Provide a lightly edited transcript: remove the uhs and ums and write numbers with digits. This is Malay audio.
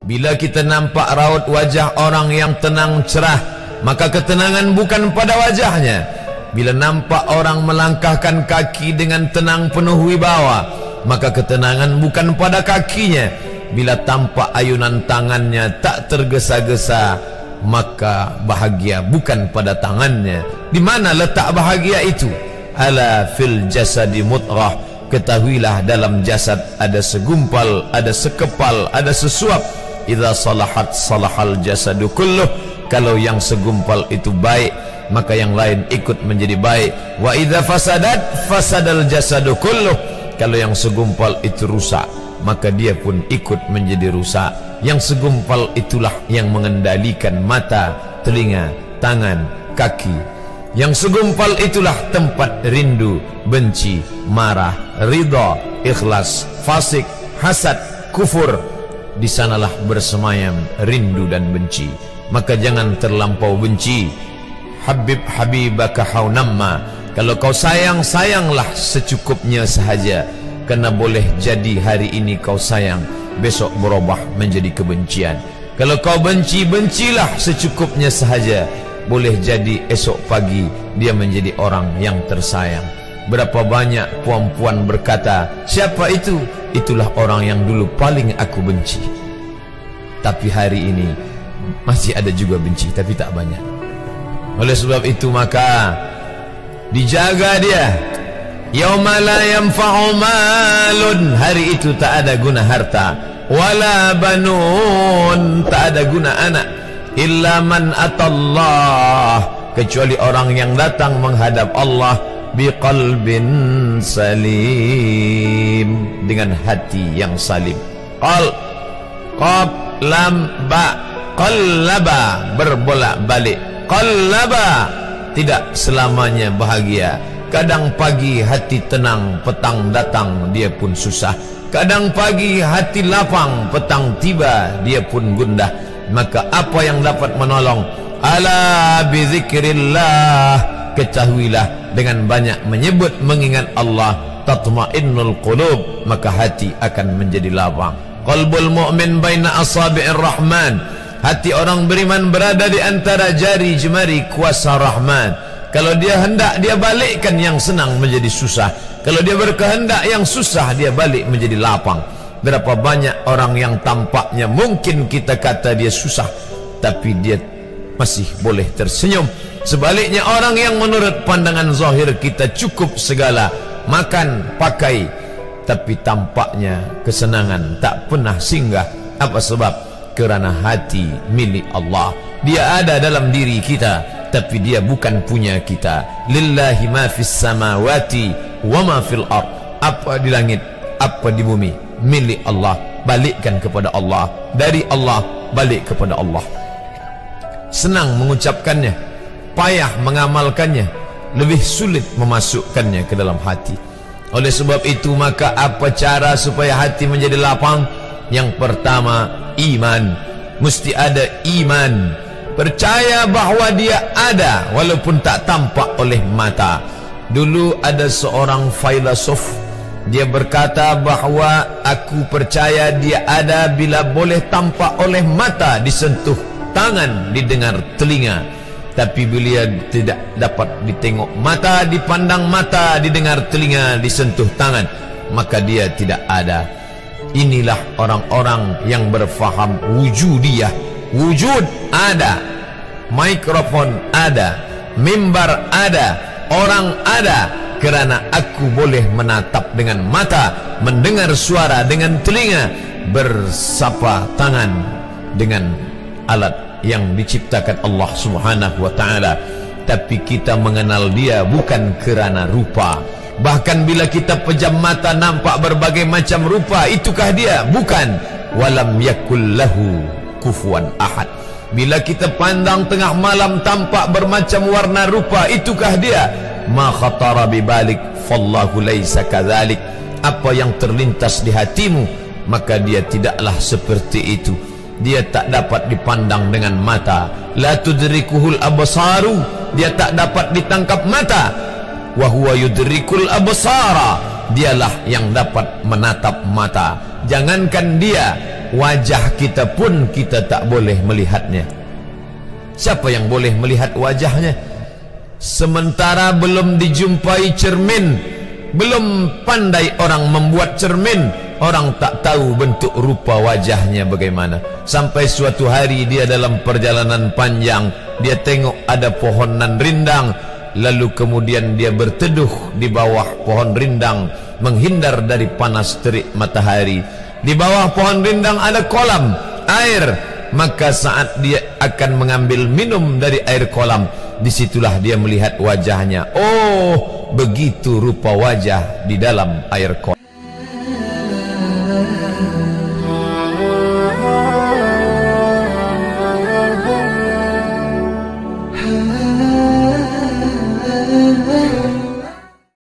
Bila kita nampak raut wajah orang yang tenang cerah, maka ketenangan bukan pada wajahnya. Bila nampak orang melangkahkan kaki dengan tenang penuh wibawa, maka ketenangan bukan pada kakinya. Bila tampak ayunan tangannya tak tergesa-gesa, maka bahagia bukan pada tangannya. Di mana letak bahagia itu? Ala fil jasadi mutrah. Ketahuilah dalam jasad ada segumpal, ada sekepal, ada sesuap. Idza salahat salahal jasadu kulluh. Kalau yang segumpal itu baik, maka yang lain ikut menjadi baik. Wa idza fasadat fasadal jasadu kulluh. Kalau yang segumpal itu rusak, maka dia pun ikut menjadi rusak. Yang segumpal itulah yang mengendalikan mata, telinga, tangan, kaki. Yang segumpal itulah tempat rindu, benci, marah, ridha, ikhlas, fasik, hasad, kufur. Di sanalah bersemayam rindu dan benci. Maka jangan terlampau benci. Habib habibaka haunamma. Kalau kau sayang, sayanglah secukupnya sahaja. Karena boleh jadi hari ini kau sayang, besok berubah menjadi kebencian. Kalau kau benci, bencilah secukupnya sahaja. Boleh jadi esok pagi dia menjadi orang yang tersayang. Berapa banyak puan-puan berkata, siapa itu? Itulah orang yang dulu paling aku benci. Tapi hari ini masih ada juga benci, tapi tak banyak. Oleh sebab itu maka dijaga dia. Yauma la yanfa'u malun. Hari itu tak ada guna harta, wala banun, tak ada guna anak, illa man atallah, kecuali orang yang datang menghadap Allah biqalbin salim, dengan hati yang salim. Qaf lam ba, qallaba, berbolak-balik. Qallaba, tidak selamanya bahagia. Kadang pagi hati tenang, petang datang dia pun susah. Kadang pagi hati lapang, petang tiba dia pun gundah. Maka apa yang dapat menolong? Ala bizikrillah, ketahuilah dengan banyak menyebut mengingat Allah, tatma'innul qulub, maka hati akan menjadi lapang. Qalbul mu'min baina asabi'ir rahman, hati orang beriman berada di antara jari jemari kuasa Rahman. Kalau dia hendak, dia balikkan yang senang menjadi susah. Kalau dia berkehendak yang susah, dia balik menjadi lapang. Berapa banyak orang yang tampaknya mungkin kita kata dia susah, tapi dia masih boleh tersenyum. Sebaliknya orang yang menurut pandangan zahir kita cukup segala, makan, pakai, tapi tampaknya kesenangan tak pernah singgah. Apa sebab? Kerana hati milik Allah. Dia ada dalam diri kita, tapi dia bukan punya kita. Lillahi ma fis samawati wa ma fil ard. Apa di langit, apa di bumi, milik Allah. Balikkan kepada Allah. Dari Allah balik kepada Allah. Senang mengucapkannya, payah mengamalkannya, lebih sulit memasukkannya ke dalam hati. Oleh sebab itu maka apa cara supaya hati menjadi lapang? Yang pertama, iman. Mesti ada iman. Percaya bahawa dia ada walaupun tak tampak oleh mata. Dulu ada seorang filosof, dia berkata bahawa aku percaya dia ada bila boleh tampak oleh mata, disentuh tangan, didengar telinga. Tapi bila tidak dapat ditengok mata, dipandang mata, didengar telinga, disentuh tangan, maka dia tidak ada. Inilah orang-orang yang berfaham wujudiyah. Wujud ada, mikrofon ada, mimbar ada, orang ada. Kerana aku boleh menatap dengan mata, mendengar suara dengan telinga, bersapa tangan dengan alat yang diciptakan Allah Subhanahu wa ta'ala. Tapi kita mengenal dia bukan kerana rupa. Bahkan bila kita pejam mata nampak berbagai macam rupa, itukah dia? Bukan. Walam yakul lahu kufuwan ahad. Bila kita pandang tengah malam tampak bermacam warna rupa, itukah dia? Ma khatara bibalik fallahu laisa kadzalik. Apa yang terlintas di hatimu, maka dia tidaklah seperti itu. Dia tak dapat dipandang dengan mata. La tudrikuhul absaru, dia tak dapat ditangkap mata. Wa huwa yudrikul absara, dialah yang dapat menatap mata. Jangankan dia, wajah kita pun kita tak boleh melihatnya. Siapa yang boleh melihat wajahnya? Sementara belum dijumpai cermin, belum pandai orang membuat cermin, orang tak tahu bentuk rupa wajahnya bagaimana. Sampai suatu hari dia dalam perjalanan panjang, dia tengok ada pohonan rindang, lalu kemudian dia berteduh di bawah pohon rindang, menghindar dari panas terik matahari. Di bawah pohon rindang ada kolam air, maka saat dia akan mengambil minum dari air kolam, disitulah dia melihat wajahnya. Oh, begitu rupa wajah di dalam air kolam.